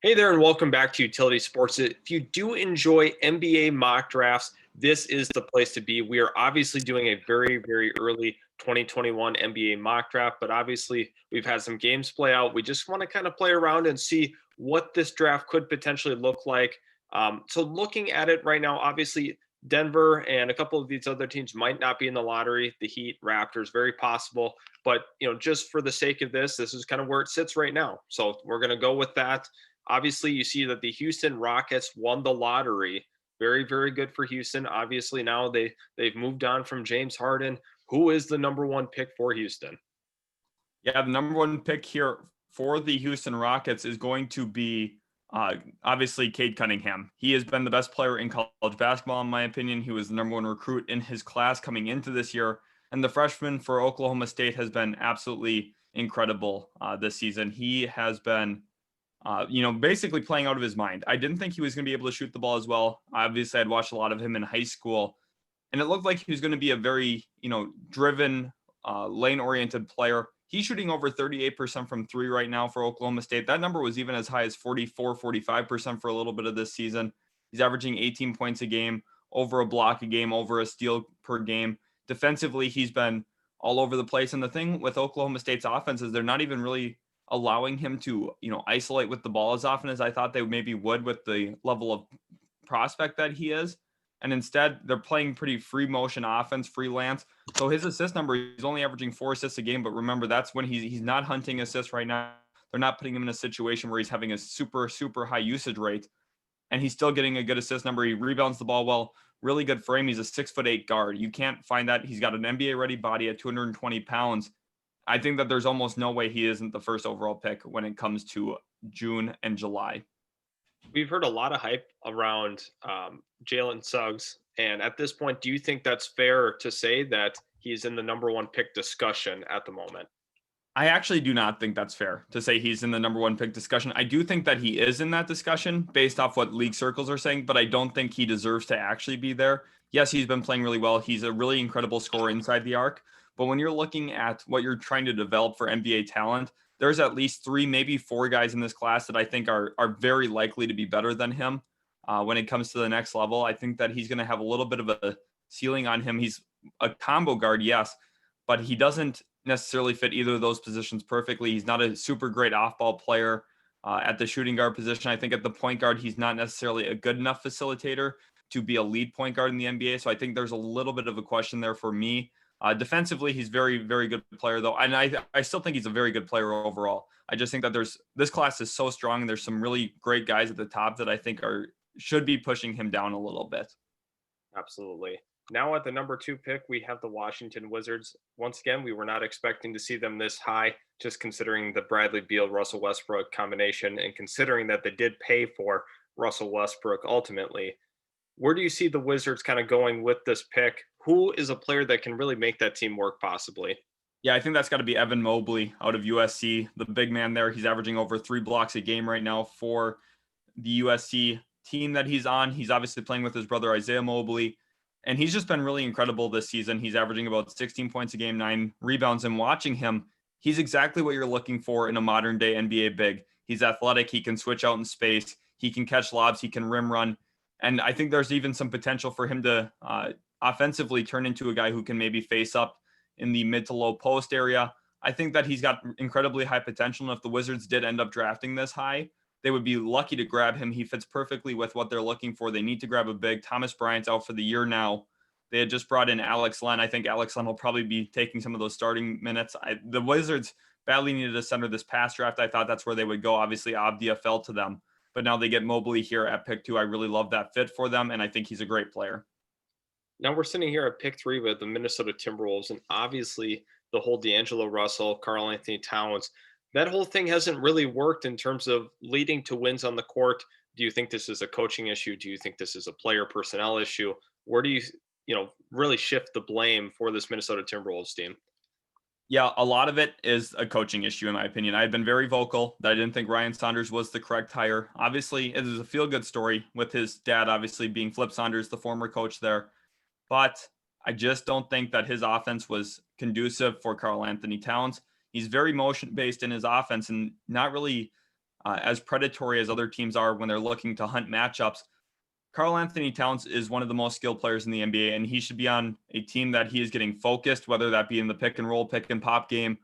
Hey there, and welcome back to Utility Sports. If you do enjoy NBA mock drafts, this is the place to be. We are obviously doing a very, very early 2021 NBA mock draft, but obviously we've had some games play out. We just want to kind of play around and see what this draft could potentially look like. So, looking at it right now, obviously Denver and a couple of these other teams might not be in the lottery. The Heat, Raptors, very possible. But just for the sake of this is kind of where it sits right now. So we're going to go with that. Obviously, you see that the Houston Rockets won the lottery. Very, very good for Houston. Obviously, now they've moved on from James Harden. Who is the number one pick for Houston? Yeah, the number one pick here for the Houston Rockets is going to be obviously Cade Cunningham. He has been the best player in college basketball, in my opinion. He was the number one recruit in his class coming into this year. And the freshman for Oklahoma State has been absolutely incredible this season. He has been, basically playing out of his mind. I didn't think he was going to be able to shoot the ball as well. Obviously, I'd watched a lot of him in high school, and it looked like he was going to be a very, driven, lane-oriented player. He's shooting over 38% from three right now for Oklahoma State. That number was even as high as 44, 45% for a little bit of this season. He's averaging 18 points a game, over a block a game, over a steal per game. Defensively, he's been all over the place. And the thing with Oklahoma State's offense is they're not even really allowing him to, isolate with the ball as often as I thought they maybe would with the level of prospect that he is. And instead, they're playing pretty free motion offense, freelance. So his assist number, he's only averaging 4 assists a game. But remember, that's when he's not hunting assists right now. They're not putting him in a situation where he's having a super, super high usage rate. And he's still getting a good assist number. He rebounds the ball well. Really good frame. He's a 6'8" guard. You can't find that. He's got an NBA ready body at 220 pounds. I think that there's almost no way he isn't the first overall pick when it comes to June and July. We've heard a lot of hype around Jalen Suggs. And at this point, do you think that's fair to say that he's in the number one pick discussion at the moment? I actually do not think that's fair to say he's in the number one pick discussion. I do think that he is in that discussion based off what league circles are saying, but I don't think he deserves to actually be there. Yes, he's been playing really well. He's a really incredible scorer inside the arc. But when you're looking at what you're trying to develop for NBA talent, there's at least three, maybe four guys in this class that I think are very likely to be better than him when it comes to the next level. I think that he's going to have a little bit of a ceiling on him. He's a combo guard, yes, but he doesn't necessarily fit either of those positions perfectly. He's not a super great off-ball player at the shooting guard position. I think at the point guard, he's not necessarily a good enough facilitator to be a lead point guard in the NBA. So I think there's a little bit of a question there for me. Defensively, he's very, very good player though. And I still think he's a very good player overall. I just think that this class is so strong and there's some really great guys at the top that I think should be pushing him down a little bit. Absolutely. Now at the number two pick, we have the Washington Wizards. Once again, we were not expecting to see them this high, just considering the Bradley Beal Russell Westbrook combination and considering that they did pay for Russell Westbrook ultimately. Where do you see the Wizards kind of going with this pick? Who is a player that can really make that team work possibly? Yeah, I think that's got to be Evan Mobley out of USC, the big man there. He's averaging over 3 blocks a game right now for the USC team that he's on. He's obviously playing with his brother Isaiah Mobley, and he's just been really incredible this season. He's averaging about 16 points a game, 9 rebounds, and watching him, he's exactly what you're looking for in a modern day NBA big. He's athletic. He can switch out in space. He can catch lobs. He can rim run. And I think there's even some potential for him to offensively turn into a guy who can maybe face up in the mid to low post area. I think that he's got incredibly high potential. And if the Wizards did end up drafting this high, they would be lucky to grab him. He fits perfectly with what they're looking for. They need to grab a big. Thomas Bryant's out for the year now. They had just brought in Alex Len. I think Alex Len will probably be taking some of those starting minutes. The Wizards badly needed a center this past draft. I thought that's where they would go. Obviously, Abdia fell to them. But now they get Mobley here at pick 2. I really love that fit for them, and I think he's a great player. Now we're sitting here at pick 3 with the Minnesota Timberwolves, and obviously the whole D'Angelo Russell, Carl Anthony Towns, that whole thing hasn't really worked in terms of leading to wins on the court. Do you think this is a coaching issue? Do you think this is a player personnel issue? Where do you really shift the blame for this Minnesota Timberwolves team? Yeah, a lot of it is a coaching issue, in my opinion. I had been very vocal that I didn't think Ryan Saunders was the correct hire. Obviously, it is a feel-good story with his dad, obviously, being Flip Saunders, the former coach there. But I just don't think that his offense was conducive for Carl Anthony Towns. He's very motion-based in his offense and not really as predatory as other teams are when they're looking to hunt matchups. Karl Anthony Towns is one of the most skilled players in the NBA, and he should be on a team that he is getting focused, whether that be in the pick and roll, pick and pop game,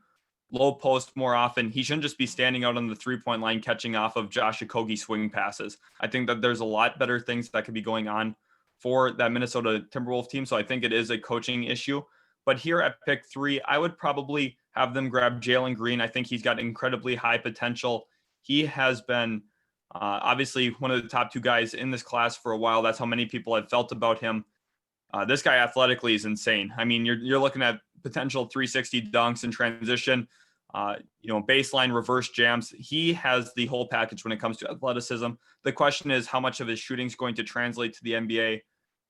low post more often. He shouldn't just be standing out on the 3-point line catching off of Josh Okogie swing passes. I think that there's a lot better things that could be going on for that Minnesota Timberwolves team. So I think it is a coaching issue. But here at pick 3, I would probably have them grab Jalen Green. I think he's got incredibly high potential. He has been obviously one of the top 2 guys in this class for a while. That's how many people have felt about him. This guy athletically is insane. I mean, you're looking at potential 360 dunks in transition, baseline reverse jams. He has the whole package when it comes to athleticism. The question is how much of his shooting is going to translate to the NBA.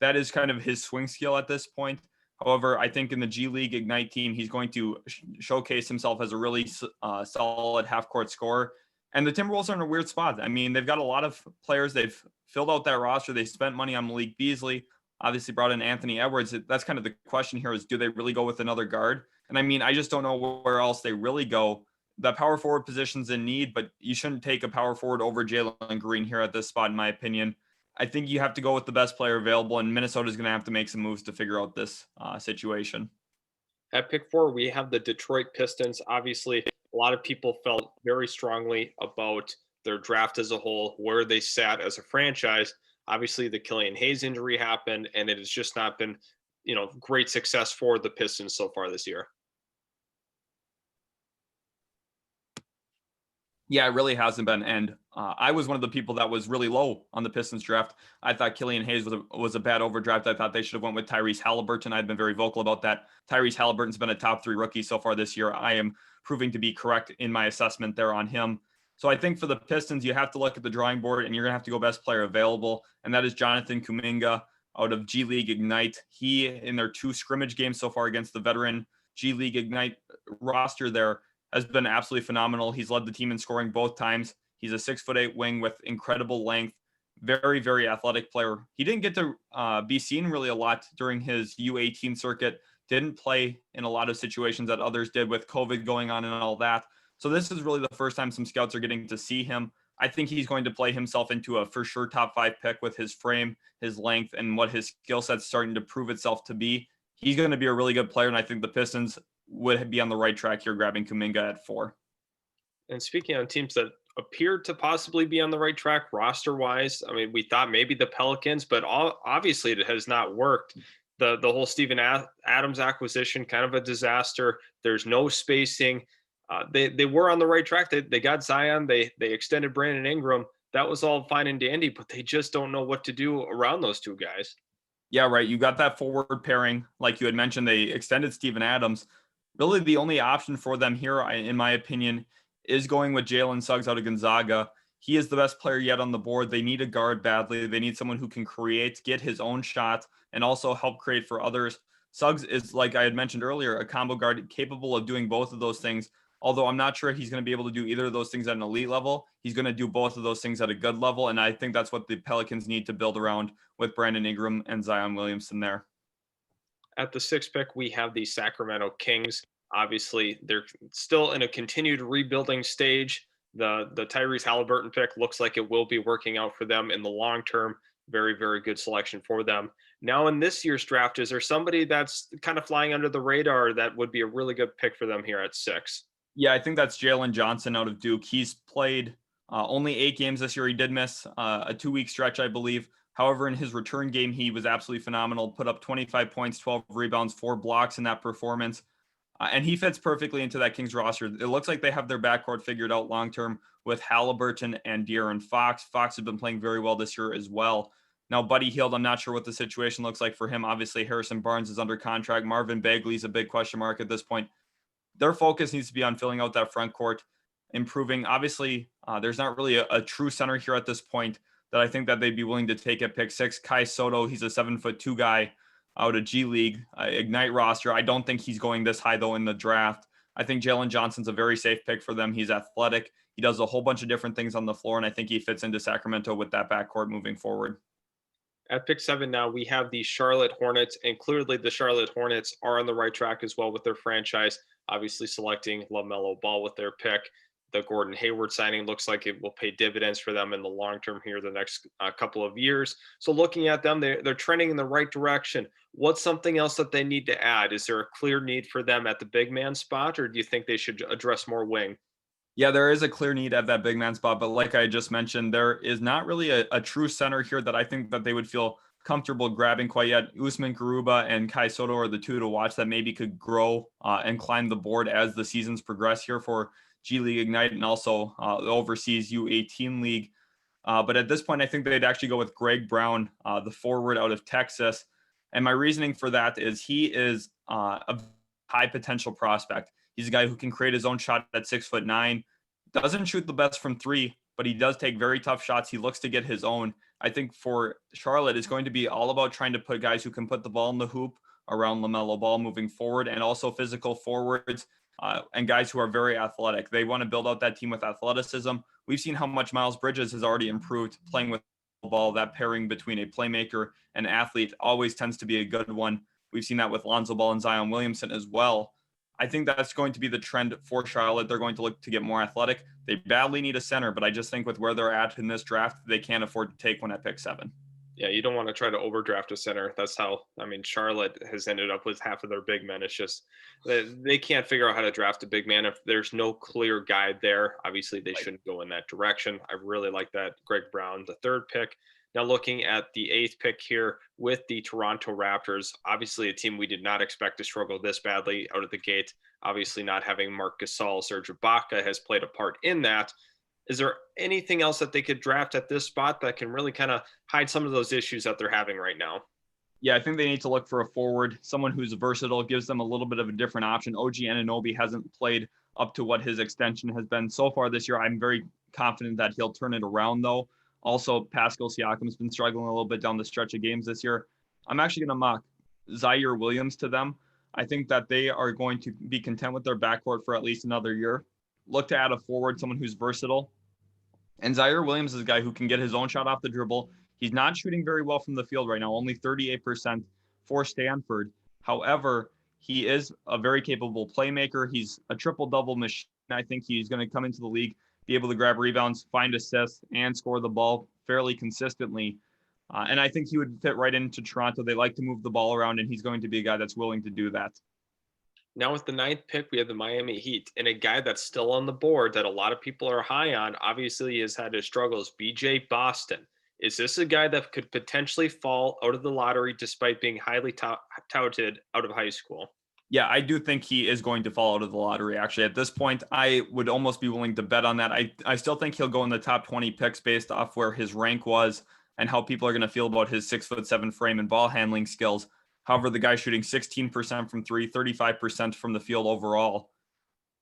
That is kind of his swing skill at this point. However, I think in the G League Ignite team, he's going to showcase himself as a really solid half-court scorer. And the Timberwolves are in a weird spot. I mean, they've got a lot of players. They've filled out that roster. They spent money on Malik Beasley, obviously brought in Anthony Edwards. That's kind of the question here is, do they really go with another guard? And I mean, I just don't know where else they really go. The power forward position's in need, but you shouldn't take a power forward over Jalen Green here at this spot, in my opinion. I think you have to go with the best player available, and Minnesota's going to have to make some moves to figure out this situation. At pick 4, we have the Detroit Pistons. Obviously, a lot of people felt very strongly about their draft as a whole, where they sat as a franchise. Obviously, the Killian Hayes injury happened, and it has just not been, great success for the Pistons so far this year. Yeah, it really hasn't been. And I was one of the people that was really low on the Pistons draft. I thought Killian Hayes was a bad overdraft. I thought they should have went with Tyrese Halliburton. I'd been very vocal about that. Tyrese Halliburton's been a top 3 rookie so far this year. I am proving to be correct in my assessment there on him. So I think for the Pistons, you have to look at the drawing board, and you're going to have to go best player available. And that is Jonathan Kuminga out of G League Ignite. He, in their 2 scrimmage games so far against the veteran G League Ignite roster there, has been absolutely phenomenal. He's led the team in scoring both times. He's a 6'8" wing with incredible length. Very, very athletic player. He didn't get to be seen really a lot during his U18 circuit. Didn't play in a lot of situations that others did with COVID going on and all that. So this is really the first time some scouts are getting to see him. I think he's going to play himself into a for sure top 5 pick with his frame, his length, and what his skill set's starting to prove itself to be. He's going to be a really good player, and I think the Pistons would be on the right track here, grabbing Kuminga at 4. And speaking on teams that appeared to possibly be on the right track roster-wise, I mean, we thought maybe the Pelicans, but obviously it has not worked. The whole Steven Adams acquisition, kind of a disaster. There's no spacing. They were on the right track. They got Zion. They extended Brandon Ingram. That was all fine and dandy, but they just don't know what to do around those 2 guys. Yeah, right. You got that forward pairing. Like you had mentioned, they extended Steven Adams. Really, the only option for them here, in my opinion, is going with Jalen Suggs out of Gonzaga. He is the best player yet on the board. They need a guard badly. They need someone who can create, get his own shot, and also help create for others. Suggs is, like I had mentioned earlier, a combo guard capable of doing both of those things. Although I'm not sure he's going to be able to do either of those things at an elite level. He's going to do both of those things at a good level. And I think that's what the Pelicans need to build around with Brandon Ingram and Zion Williamson there. At the 6th pick, we have the Sacramento Kings. Obviously, they're still in a continued rebuilding stage. The Tyrese Halliburton pick looks like it will be working out for them in the long term. Very, very good selection for them. Now, in this year's draft, is there somebody that's kind of flying under the radar that would be a really good pick for them here at 6? Yeah, I think that's Jalen Johnson out of Duke. He's played only 8 games this year. He did miss a 2-week stretch, I believe. However, in his return game, he was absolutely phenomenal. Put up 25 points, 12 rebounds, 4 blocks in that performance. And he fits perfectly into that Kings roster. It looks like they have their backcourt figured out long-term with Halliburton and De'Aaron Fox. Fox has been playing very well this year as well. Now, Buddy Hield, I'm not sure what the situation looks like for him. Obviously, Harrison Barnes is under contract. Marvin Bagley's a big question mark at this point. Their focus needs to be on filling out that front court, improving. Obviously, there's not really a true center here at this point that I think that they'd be willing to take at pick 6. Kai Soto, he's a 7'2" guy out of G League Ignite roster. I don't think he's going this high, though, in the draft. I think Jalen Johnson's a very safe pick for them. He's athletic. He does a whole bunch of different things on the floor, and I think he fits into Sacramento with that backcourt moving forward. At pick 7 now, we have the Charlotte Hornets, and clearly the Charlotte Hornets are on the right track as well with their franchise, obviously selecting LaMelo Ball with their pick. The Gordon Hayward signing looks like it will pay dividends for them in the long term here the next couple of years. So looking at them, they're trending in the right direction. What's something else that they need to add? Is there a clear need for them at the big man spot, or do you think they should address more wing? Yeah, there is a clear need at that big man spot, but like I just mentioned, there is not really a true center here that I think that they would feel comfortable grabbing quite yet. Usman Garuba and Kai Soto are the two to watch that maybe could grow and climb the board as the seasons progress here for G League Ignite and also the Overseas U18 League. But at this point, I think they'd actually go with Greg Brown, the forward out of Texas. And my reasoning for that is he is a high potential prospect. He's a guy who can create his own shot at 6'9". Doesn't shoot the best from three, but he does take very tough shots. He looks to get his own. I think for Charlotte, it's going to be all about trying to put guys who can put the ball in the hoop around LaMelo Ball moving forward, and also physical forwards and guys who are very athletic. They want to build out that team with athleticism. We've seen how much Miles Bridges has already improved playing with the ball. That pairing between a playmaker and athlete always tends to be a good one. We've seen that with Lonzo Ball and Zion Williamson as well. I think that's going to be the trend for Charlotte. They're going to look to get more athletic. They badly need a center, but I just think with where they're at in this draft, they can't afford to take one at pick 7. Yeah, you don't want to try to overdraft a center. That's how, I mean, Charlotte has ended up with half of their big men. It's just they can't figure out how to draft a big man if there's no clear guide there. Obviously, they shouldn't go in that direction. I really like that. Greg Brown, the third pick. Now, looking at the 8th pick here with the Toronto Raptors, obviously a team we did not expect to struggle this badly out of the gate. Obviously, not having Marc Gasol, Serge Ibaka has played a part in that. Is there anything else that they could draft at this spot that can really kind of hide some of those issues that they're having right now? Yeah, I think they need to look for a forward, someone who's versatile, gives them a little bit of a different option. OG Anunoby hasn't played up to what his extension has been so far this year. I'm very confident that he'll turn it around, though. Also, Pascal Siakam's been struggling a little bit down the stretch of games this year. I'm actually going to mock Zaire Williams to them. I think that they are going to be content with their backcourt for at least another year. Look to add a forward, someone who's versatile. And Zaire Williams is a guy who can get his own shot off the dribble. He's not shooting very well from the field right now, only 38% for Stanford. However, he is a very capable playmaker. He's a triple-double machine. I think he's going to come into the league, be able to grab rebounds, find assists, and score the ball fairly consistently. And I think he would fit right into Toronto. They like to move the ball around, and he's going to be a guy that's willing to do that. Now with the 9th pick, we have the Miami Heat, and a guy that's still on the board that a lot of people are high on. Obviously, he has had his struggles. BJ Boston. Is this a guy that could potentially fall out of the lottery despite being highly touted out of high school? Yeah, I do think he is going to fall out of the lottery. Actually, at this point, I would almost be willing to bet on that. I still think he'll go in the top 20 picks based off where his rank was and how people are going to feel about his 6'7" frame and ball handling skills. However, the guy's shooting 16% from three, 35% from the field overall.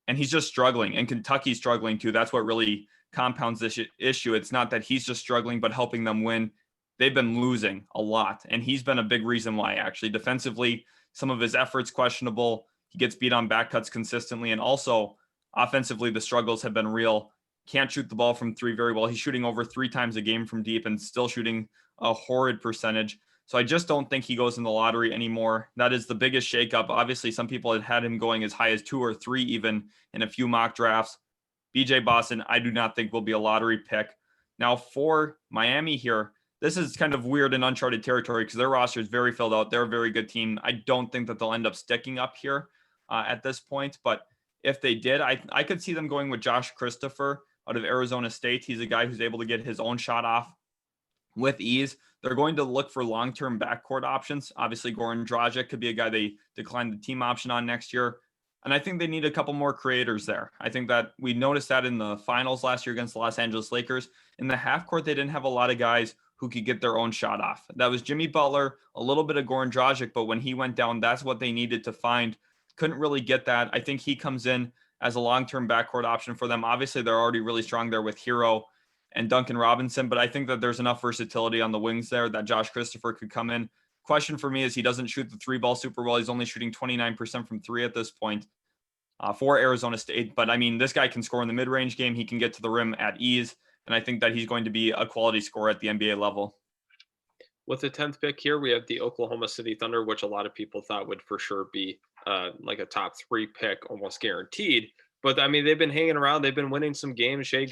And he's just struggling. And Kentucky's struggling too. That's what really compounds this issue. It's not that he's just struggling, but helping them win. They've been losing a lot. And he's been a big reason why, actually. Defensively, some of his efforts questionable. He gets beat on back cuts consistently. And also, offensively, the struggles have been real. Can't shoot the ball from three very well. He's shooting over 3 times a game from deep and still shooting a horrid percentage. So I just don't think he goes in the lottery anymore. That is the biggest shakeup. Obviously, some people had him going as high as 2 or 3 even in a few mock drafts. BJ Boston, I do not think will be a lottery pick. Now for Miami here, this is kind of weird and uncharted territory because their roster is very filled out. They're a very good team. I don't think that they'll end up sticking up here at this point. But if they did, I could see them going with Josh Christopher out of Arizona State. He's a guy who's able to get his own shot off with ease. They're going to look for long-term backcourt options. Obviously, Goran Dragic could be a guy they declined the team option on next year. And I think they need a couple more creators there. I think that we noticed that in the finals last year against the Los Angeles Lakers. In the half court, they didn't have a lot of guys who could get their own shot off. That was Jimmy Butler, a little bit of Goran Dragic, but when he went down, that's what they needed to find. Couldn't really get that. I think he comes in as a long-term backcourt option for them. Obviously, they're already really strong there with Hero and Duncan Robinson, but I think that there's enough versatility on the wings there that Josh Christopher could come in. Question for me is he doesn't shoot the 3-ball super well. He's only shooting 29% from 3 at this point for Arizona State. But I mean, this guy can score in the mid-range game. He can get to the rim at ease. And I think that he's going to be a quality scorer at the NBA level. With the 10th pick here, we have the Oklahoma City Thunder, which a lot of people thought would for sure be like a top 3 pick, almost guaranteed. But I mean, they've been hanging around. They've been winning some games. Shea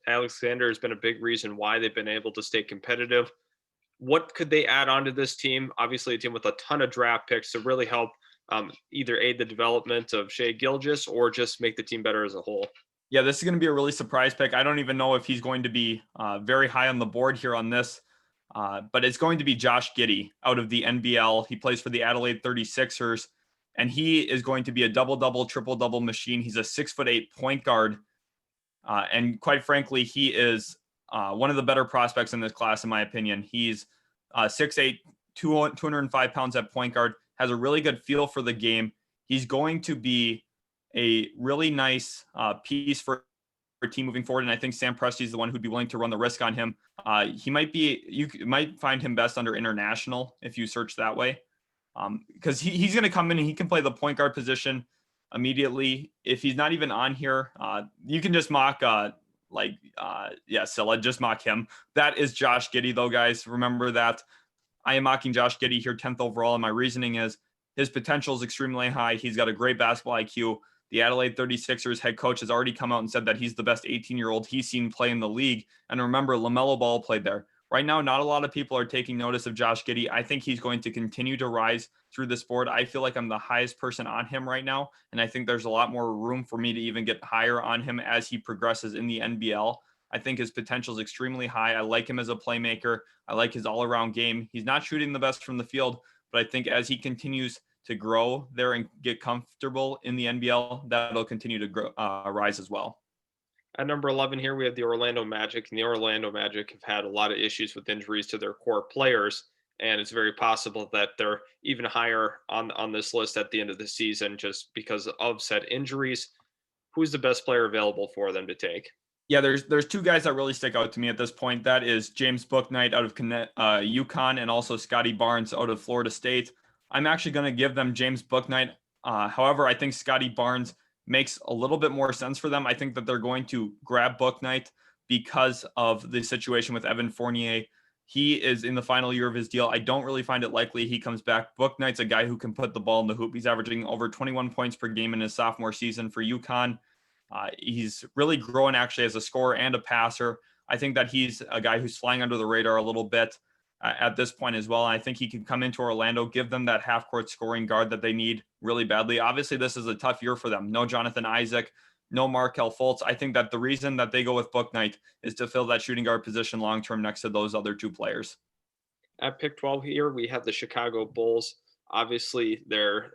Alexander has been a big reason why they've been able to stay competitive. What could they add onto this team? Obviously, a team with a ton of draft picks to really help either aid the development of Shea Gilgis or just make the team better as a whole. Yeah, this is going to be a really surprise pick. I don't even know if he's going to be very high on the board here on this, but it's going to be Josh Giddey out of the NBL. He plays for the Adelaide 36ers, and he is going to be a double-double, triple-double machine. He's a 6'8" point guard, and quite frankly, he is one of the better prospects in this class, in my opinion. He's 6'8", 205 pounds at point guard, has a really good feel for the game. He's going to be a really nice piece for a team moving forward, and I think Sam Presti is the one who'd be willing to run the risk on him. You might find him best under international if you search that way, because he's going to come in and he can play the point guard position immediately. If he's not even on here, you can just mock Scylla, just mock him. That is Josh Giddey, though, guys. Remember that I am mocking Josh Giddey here 10th overall, and my reasoning is his potential is extremely high. He's got a great basketball IQ. The Adelaide 36ers head coach has already come out and said that he's the best 18-year-old he's seen play in the league. And remember, LaMelo Ball played there. Right now, not a lot of people are taking notice of Josh Giddey. I think he's going to continue to rise through the sport. I feel like I'm the highest person on him right now, and I think there's a lot more room for me to even get higher on him as he progresses in the NBL. I think his potential is extremely high. I like him as a playmaker. I like his all-around game. He's not shooting the best from the field, but I think as he continues to grow there and get comfortable in the NBL, that'll continue to grow, rise as well. At number 11 here, we have the Orlando Magic, and the Orlando Magic have had a lot of issues with injuries to their core players, and it's very possible that they're even higher on this list at the end of the season just because of said injuries. Who's the best player available for them to take? Yeah, there's two guys that really stick out to me at this point. That is James Bouknight out of UConn, and also Scotty Barnes out of Florida State. I'm actually going to give them James Bouknight. However, I think Scotty Barnes makes a little bit more sense for them. I think that they're going to grab Bouknight because of the situation with Evan Fournier. He is in the final year of his deal. I don't really find it likely he comes back. Bouknight's a guy who can put the ball in the hoop. He's averaging over 21 points per game in his sophomore season for UConn. He's really growing actually as a scorer and a passer. I think that he's a guy who's flying under the radar a little bit at this point as well. And I think he can come into Orlando, give them that half-court scoring guard that they need really badly. Obviously, this is a tough year for them. No Jonathan Isaac, no Markelle Fultz. I think that the reason that they go with Bouknight is to fill that shooting guard position long-term next to those other two players. At pick 12 here, we have the Chicago Bulls. Obviously, they're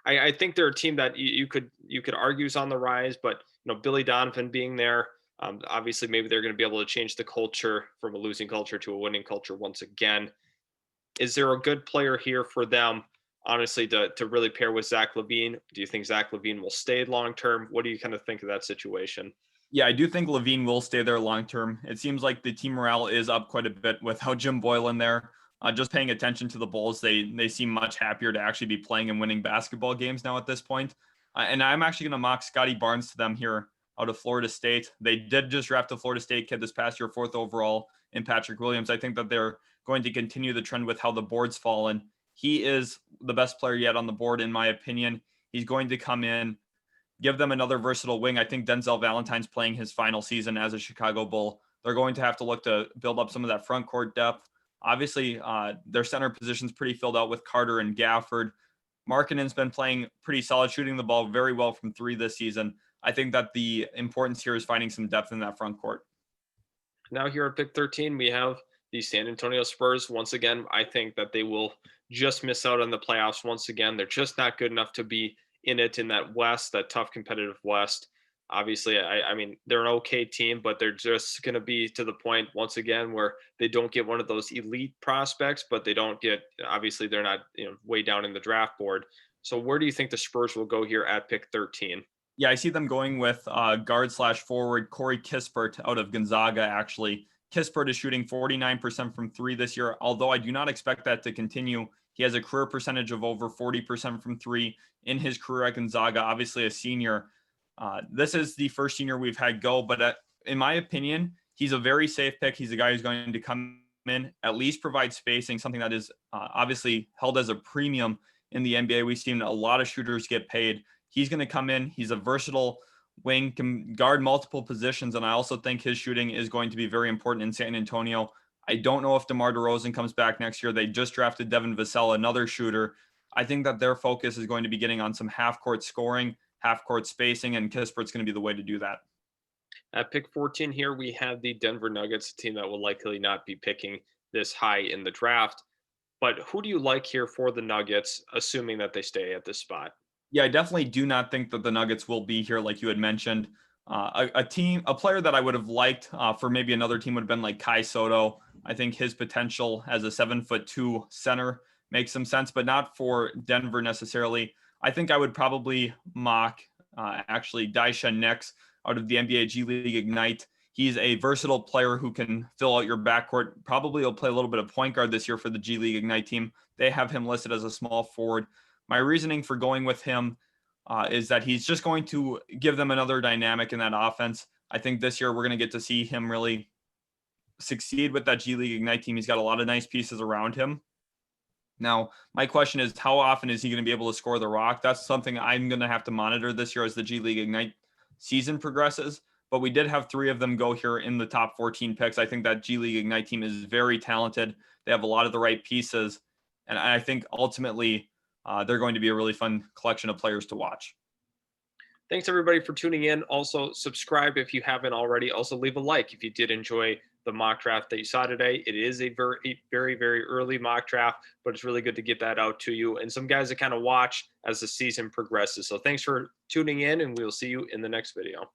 I think they're a team that you could argue is on the rise, but Billy Donovan being there, obviously maybe they're going to be able to change the culture from a losing culture to a winning culture once again. Is there a good player here for them, honestly, to really pair with Zach LaVine? Do you think Zach LaVine will stay long term? What do you kind of think of that situation? Yeah, I do think LaVine will stay there long term. It seems like the team morale is up quite a bit without Jim Boyle in there. Just paying attention to the Bulls, they seem much happier to actually be playing and winning basketball games now at this point. And I'm actually going to mock Scotty Barnes to them here out of Florida State. They did just draft a Florida State kid this past year, 4th overall in Patrick Williams. I think that they're going to continue the trend with how the board's fallen. He is the best player yet on the board, in my opinion. He's going to come in, give them another versatile wing. I think Denzel Valentine's playing his final season as a Chicago Bull. They're going to have to look to build up some of that front court depth. Obviously, their center position's pretty filled out with Carter and Gafford. Markkanen's been playing pretty solid, shooting the ball very well from 3 this season. I think that the importance here is finding some depth in that front court. Now here at pick 13, we have the San Antonio Spurs. Once again, I think that they will just miss out on the playoffs once again. They're just not good enough to be in it in that West, that tough competitive West. Obviously, I mean, they're an okay team, but they're just going to be to the point once again where they don't get one of those elite prospects, but they don't get, obviously they're not, way down in the draft board. So where do you think the Spurs will go here at pick 13? Yeah, I see them going with guard/forward Corey Kispert out of Gonzaga, actually. Kispert is shooting 49% from 3 this year, although I do not expect that to continue. He has a career percentage of over 40% from 3 in his career at Gonzaga, obviously a senior. This is the first senior we've had go, but in my opinion, he's a very safe pick. He's a guy who's going to come in, at least provide spacing, something that is obviously held as a premium in the NBA. We've seen a lot of shooters get paid. He's going to come in. He's a versatile wing, can guard multiple positions, and I also think his shooting is going to be very important in San Antonio. I don't know if DeMar DeRozan comes back next year. They just drafted Devin Vassell, another shooter. I think that their focus is going to be getting on some half-court scoring, half-court spacing, and Kispert's going to be the way to do that. At pick 14 here, we have the Denver Nuggets, a team that will likely not be picking this high in the draft. But who do you like here for the Nuggets, assuming that they stay at this spot? Yeah, I definitely do not think that the Nuggets will be here, like you had mentioned. A player that I would have liked for maybe another team would have been like Kai Soto. I think his potential as a 7'2" center makes some sense, but not for Denver necessarily. I think I would probably mock actually Daisha Nix out of the NBA G League Ignite. He's a versatile player who can fill out your backcourt. Probably will play a little bit of point guard this year for the G League Ignite team. They have him listed as a small forward. My reasoning for going with him is that he's just going to give them another dynamic in that offense. I think this year we're going to get to see him really succeed with that G League Ignite team. He's got a lot of nice pieces around him. Now, my question is, how often is he going to be able to score the rock? That's something I'm going to have to monitor this year as the G League Ignite season progresses. But we did have 3 of them go here in the top 14 picks. I think that G League Ignite team is very talented. They have a lot of the right pieces. And I think ultimately they're going to be a really fun collection of players to watch. Thanks everybody for tuning in. Also, subscribe if you haven't already. Also, leave a like if you did enjoy the mock draft that you saw today. It is a very, very, very early mock draft, but it's really good to get that out to you and some guys to kind of watch as the season progresses. So thanks for tuning in, and we'll see you in the next video.